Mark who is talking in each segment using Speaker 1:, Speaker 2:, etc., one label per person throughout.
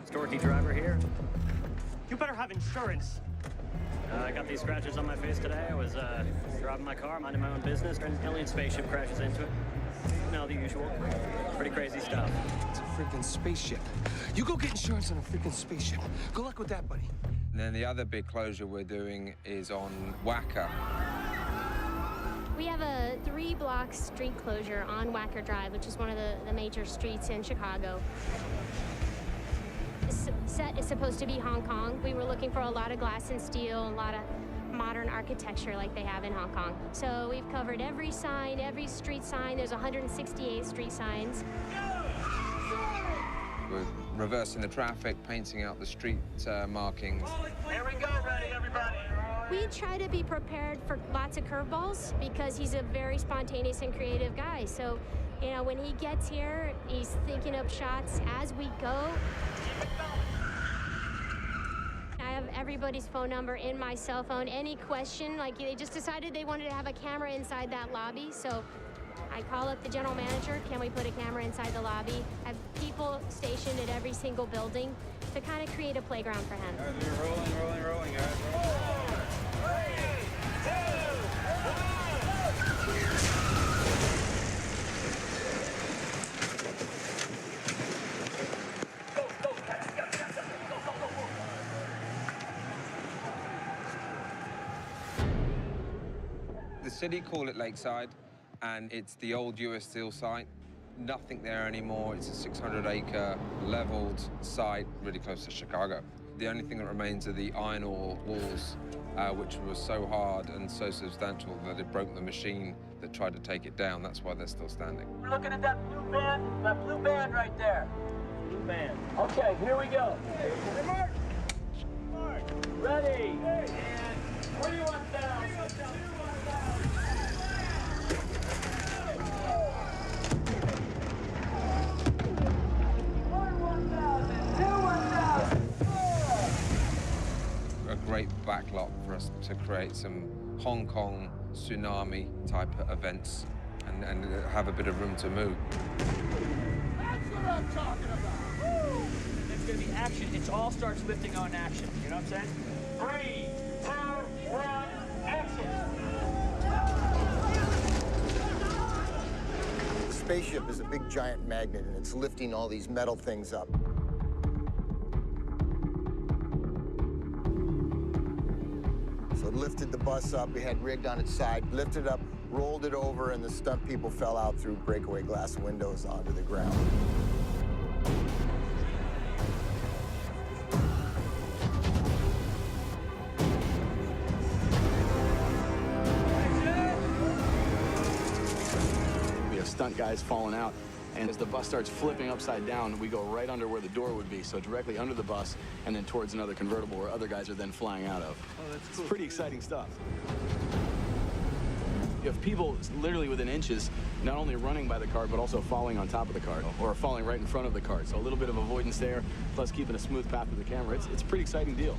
Speaker 1: Storky driver here.
Speaker 2: You better have insurance.
Speaker 1: I got these scratches on my face today. I was driving my car, minding my own business, and an alien spaceship crashes into it. You know, the usual. Pretty crazy stuff.
Speaker 3: It's a freaking spaceship. You go get insurance on a freaking spaceship. Good luck with that, buddy.
Speaker 4: And then the other big closure we're doing is on Wacker.
Speaker 5: We have a 3-block street closure on Wacker Drive, which is one of the major streets in Chicago. This set is supposed to be Hong Kong. We were looking for a lot of glass and steel, a lot of modern architecture like they have in Hong Kong. So we've covered every sign, every street sign. There's 168 street signs.
Speaker 4: We're reversing the traffic, painting out the street markings.
Speaker 2: Here we go, ready, everybody.
Speaker 5: We try to be prepared for lots of curveballs because he's a very spontaneous and creative guy. So, you know, when he gets here, he's thinking up shots as we go. I have everybody's phone number in my cell phone. Any question, like they just decided they wanted to have a camera inside that lobby, so I call up the general manager, can we put a camera inside the lobby? I have people stationed at every single building to kind of create a playground for him.
Speaker 4: Guys, we're rolling, guys. 4, 3, 2, 1. The city call it Lakeside, and it's the old US Steel site. Nothing there anymore. It's a 600-acre leveled site really close to Chicago. The only thing that remains are the iron ore walls, which were so hard and so substantial that it broke the machine that tried to take it down. That's why they're still standing.
Speaker 2: We're looking at that blue band right there. Blue band. Okay, here we go. Hey, Mark. Mark. Ready. And 21,000.
Speaker 4: A great backlot for us to create some Hong Kong tsunami type of events and have a bit of room to move.
Speaker 2: That's what I'm talking about. Woo! There's going to be action. It all starts lifting on action. You know what I'm saying? 3, 2, 1, action.
Speaker 6: The spaceship is a big giant magnet, and it's lifting all these metal things up. So it lifted the bus up, we had rigged on its side, lifted up, rolled it over, and the stunt people fell out through breakaway glass windows onto the ground.
Speaker 7: We have stunt guys falling out, and as the bus starts flipping upside down, we go right under where the door would be, so directly under the bus and then towards another convertible where other guys are then flying out of. Oh, that's cool. It's pretty exciting stuff. You have people literally within inches, not only running by the cart, but also falling on top of the cart or falling right in front of the cart. So a little bit of avoidance there, plus keeping a smooth path with the camera. It's a pretty exciting deal.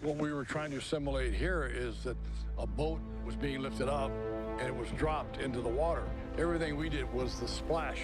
Speaker 8: What we were trying to simulate here is that a boat was being lifted up and it was dropped into the water. Everything we did was the splash.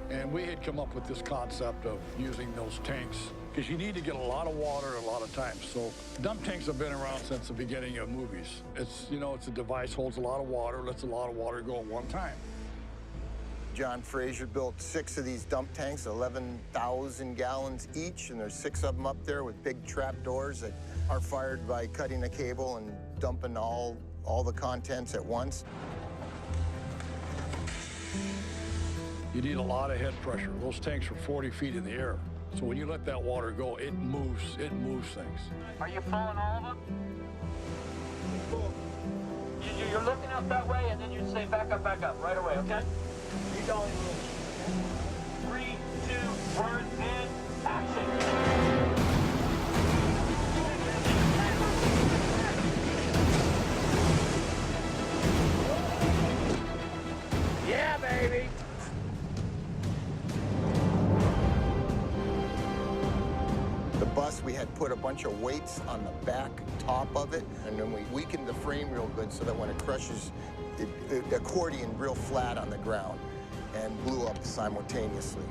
Speaker 8: And we had come up with this concept of using those tanks because you need to get a lot of water a lot of times. So dump tanks have been around since the beginning of movies. It's, you know, it's a device, holds a lot of water, lets a lot of water go at one time.
Speaker 6: John Fraser built 6 of these dump tanks, 11,000 gallons each, and there's 6 of them up there with big trap doors that are fired by cutting a cable and dumping all the contents at once.
Speaker 8: You need a lot of head pressure. Those tanks are 40 feet in the air. So when you let that water go, it moves things.
Speaker 2: Are you pulling all of them? You're looking out that way, and then you say back up, right away, okay? You go in. 3, 2, 1, and action.
Speaker 6: put a bunch of weights on the back top of it, and then we weakened the frame real good so that when it crushes, it accordion real flat on the ground and blew up simultaneously.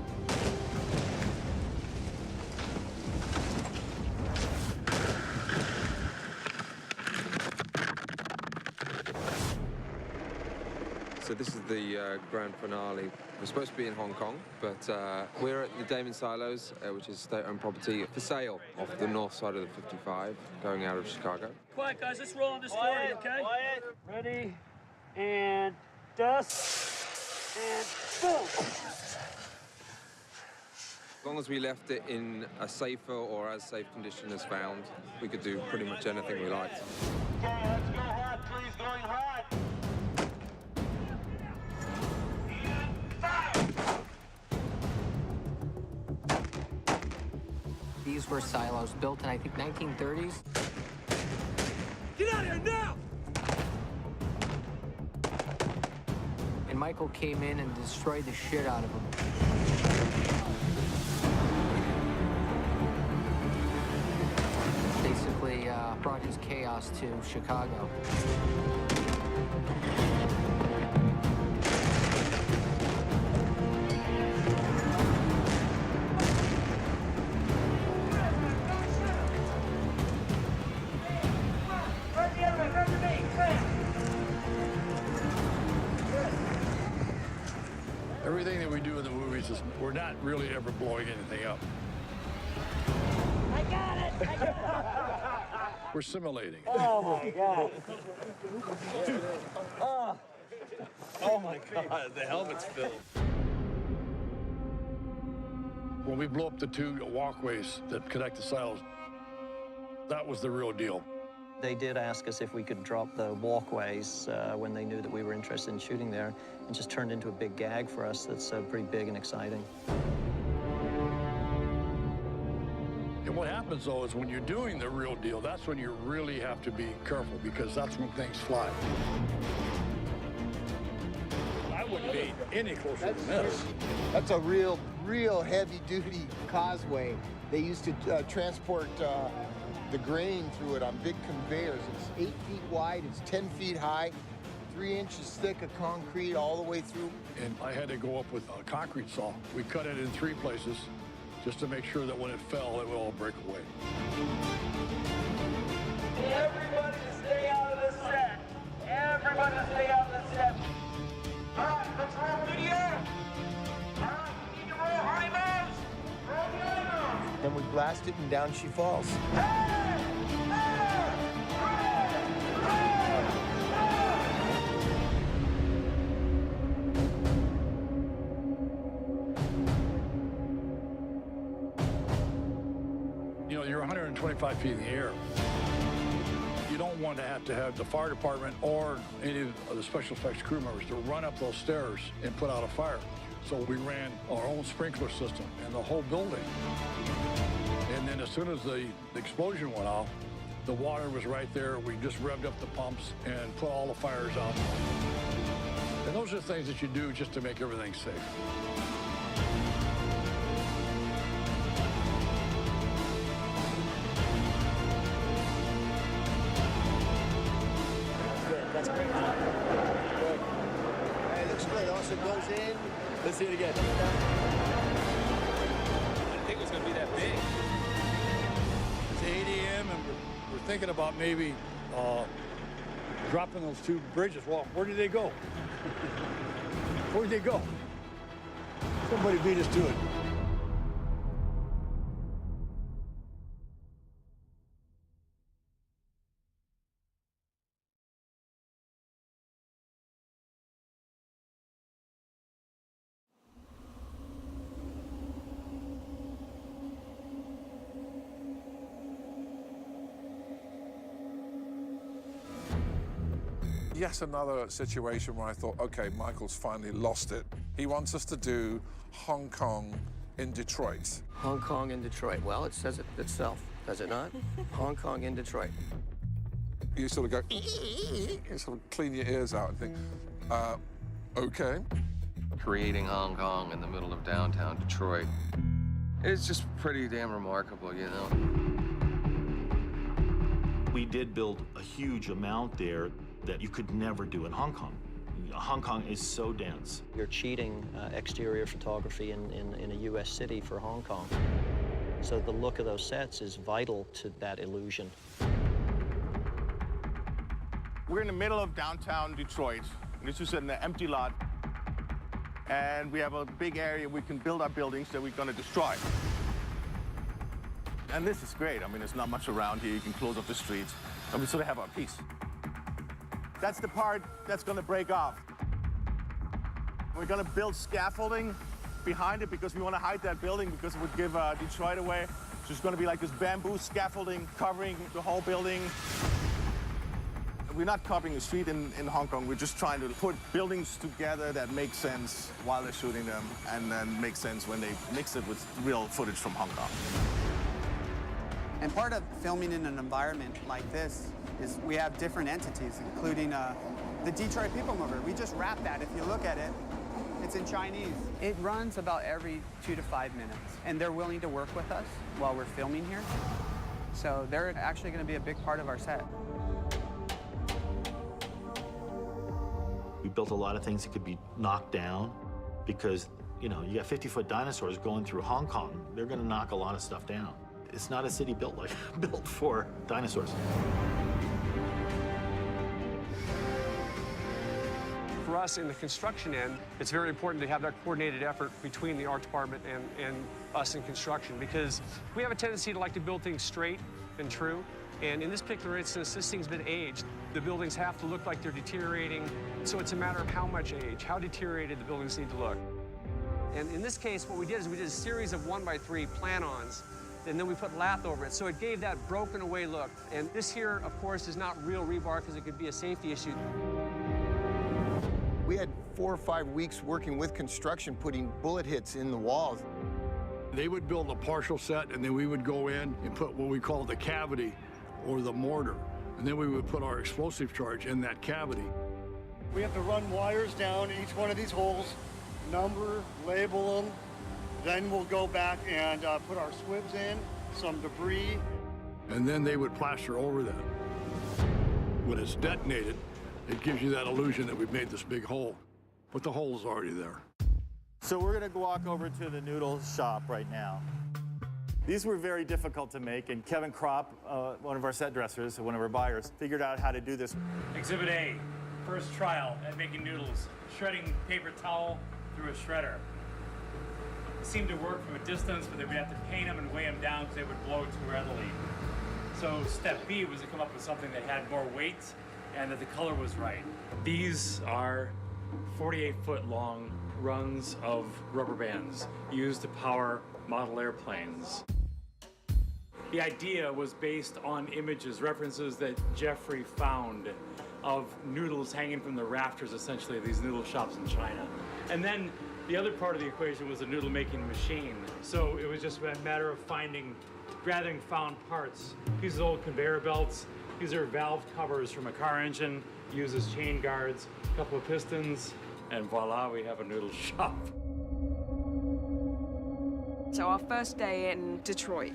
Speaker 4: So this is the grand finale. We're supposed to be in Hong Kong, but we're at the Damon Silos, which is state-owned property for sale off the north side of the 55, going out of Chicago.
Speaker 2: Quiet, guys. Let's roll on this 40, okay? Quiet. Ready, and dust, and boom!
Speaker 4: As long as we left it in a safer or as safe condition as found, we could do pretty much anything we liked.
Speaker 2: Okay, let's go hot, please. Going hot.
Speaker 9: These were silos built in, I think, 1930s.
Speaker 3: Get out of here now!
Speaker 9: And Michael came in and destroyed the shit out of them. Basically brought his chaos to Chicago.
Speaker 8: Everything that we do in the movies is, we're not really ever blowing anything up.
Speaker 2: I got it! I got it!
Speaker 8: We're simulating.
Speaker 2: Oh, my God. Oh, my God. The helmet's filled.
Speaker 8: When we blew up the two walkways that connect the silos, that was the real deal.
Speaker 10: They did ask us if we could drop the walkways when they knew that we were interested in shooting there. It just turned into a big gag for us that's pretty big and exciting.
Speaker 8: And what happens, though, is when you're doing the real deal, that's when you really have to be careful, because that's when things fly. I wouldn't be any closer than this.
Speaker 6: That's a real heavy-duty causeway. They used to transport the grain through it on big conveyors. It's 8 feet wide, it's 10 feet high, 3 inches thick of concrete all the way through.
Speaker 8: And I had to go up with a concrete saw. We cut it in 3 places just to make sure that when it fell, it would all break away.
Speaker 2: Everybody to stay out of the set. Everybody to stay out of the set. All right, let's roll video. All right, we need to roll high moves. Roll the high moves.
Speaker 6: Then we blast it and down she falls.
Speaker 8: You know, you're 125 feet in the air. You don't want to have the fire department or any of the special effects crew members to run up those stairs and put out a fire. So we ran our own sprinkler system in the whole building. And then as soon as the explosion went off, the water was right there. We just revved up the pumps and put all the fires out. And those are things that you do just to make everything safe.
Speaker 2: That's great.
Speaker 6: Good. Hey, looks good. Also goes in.
Speaker 7: Let's see it again.
Speaker 3: I didn't think it was going to be that big.
Speaker 8: It's 8 a.m. and we're thinking about maybe dropping those 2 bridges. Well, where did they go? Where did they go? Somebody beat us to it.
Speaker 11: Yet another situation where I thought, okay, Michael's finally lost it. He wants us to do Hong Kong in Detroit.
Speaker 9: Hong Kong and Detroit. Well, it says it itself, does it not? Hong Kong in Detroit.
Speaker 11: You sort of go, you sort of clean your ears out and think, okay.
Speaker 12: Creating Hong Kong in the middle of downtown Detroit is just pretty damn remarkable, you know?
Speaker 13: We did build a huge amount there that you could never do in Hong Kong. Hong Kong is so dense.
Speaker 10: You're cheating exterior photography in a U.S. city for Hong Kong. So the look of those sets is vital to that illusion.
Speaker 14: We're in the middle of downtown Detroit. This is an empty lot. And we have a big area we can build our buildings that we're going to destroy. And this is great. I mean, there's not much around here. You can close off the streets, and we sort of have our peace. That's the part that's going to break off. We're going to build scaffolding behind it because we want to hide that building because it would give Detroit away. So it's going to be like this bamboo scaffolding covering the whole building. We're not copying the street in Hong Kong. We're just trying to put buildings together that make sense while they're shooting them and then make sense when they mix it with real footage from Hong Kong.
Speaker 15: And part of filming in an environment like this is we have different entities, including the Detroit People Mover. We just wrapped that. If you look at it, it's in Chinese. It runs about every 2 to 5 minutes, and they're willing to work with us while we're filming here. So they're actually going to be a big part of our set.
Speaker 13: We built a lot of things that could be knocked down because, you know, you got 50-foot dinosaurs going through Hong Kong. They're going to knock a lot of stuff down. It's not a city built for dinosaurs.
Speaker 16: For us in the construction end, it's very important to have that coordinated effort between the art department and us in construction because we have a tendency to like to build things straight and true. And in this particular instance, this thing's been aged. The buildings have to look like they're deteriorating. So it's a matter of how much age, how deteriorated the buildings need to look. And in this case, what we did is we did a series of 1x3 plan-ons, and then we put lath over it. So it gave that broken away look. And this here, of course, is not real rebar because it could be a safety issue.
Speaker 6: We had 4 or 5 weeks working with construction, putting bullet hits in the walls.
Speaker 8: They would build a partial set, and then we would go in and put what we call the cavity or the mortar. And then we would put our explosive charge in that cavity.
Speaker 17: We have to run wires down each one of these holes, number, label them. Then we'll go back and put our swibs in, some debris.
Speaker 8: And then they would plaster over that. When it's detonated, it gives you that illusion that we've made this big hole, but the hole is already there.
Speaker 18: So we're gonna walk over to the noodle shop right now. These were very difficult to make, and Kevin Kropp, one of our set dressers, one of our buyers, figured out how to do this.
Speaker 19: Exhibit A, first trial at making noodles, shredding paper towel through a shredder. It seemed to work from a distance, but then we'd have to paint them and weigh them down because they would blow too readily. So step B was to come up with something that had more weight and that the color was right. These are 48-foot long runs of rubber bands used to power model airplanes. The idea was based on images, references that Jeffrey found of noodles hanging from the rafters, essentially, of these noodle shops in China. And then the other part of the equation was a noodle making machine. So it was just a matter of gathering found parts. These are old conveyor belts. These are valve covers from a car engine, used as chain guards, a couple of pistons, and voila, we have a noodle shop.
Speaker 20: So our first day in Detroit.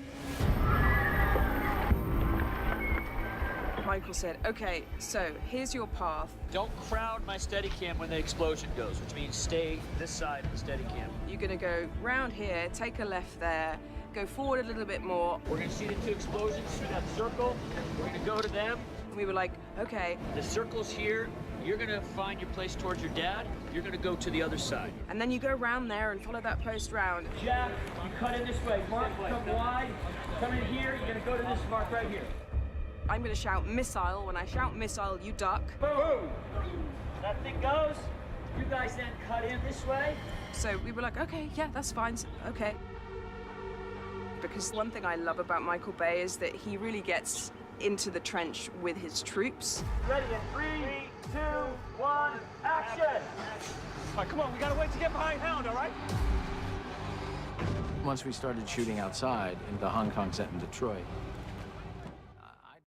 Speaker 20: Michael said, okay, so here's your path.
Speaker 21: Don't crowd my Steadicam when the explosion goes, which means stay this side of the Steadicam.
Speaker 20: You're gonna go round here, take a left there, go forward a little bit more.
Speaker 21: We're gonna see the 2 explosions through that circle. We're gonna go to them.
Speaker 20: We were like, okay.
Speaker 21: The circle's here. You're gonna find your place towards your dad. You're gonna go to the other side.
Speaker 20: And then you go round there and follow that post round.
Speaker 21: Jack, you cut in this way. Mark, come wide. Come in here. You're gonna go to this mark right here.
Speaker 20: I'm gonna shout missile. When I shout missile, you duck.
Speaker 21: Boom! That thing goes. You guys then cut in this way.
Speaker 20: So we were like, okay, yeah, that's fine. Okay. Because one thing I love about Michael Bay is that he really gets into the trench with his troops.
Speaker 21: Ready in 3, 2, 1, action!
Speaker 16: All right, come on, we gotta wait to get behind Hound, all right?
Speaker 22: Once we started shooting outside in the Hong Kong set in Detroit,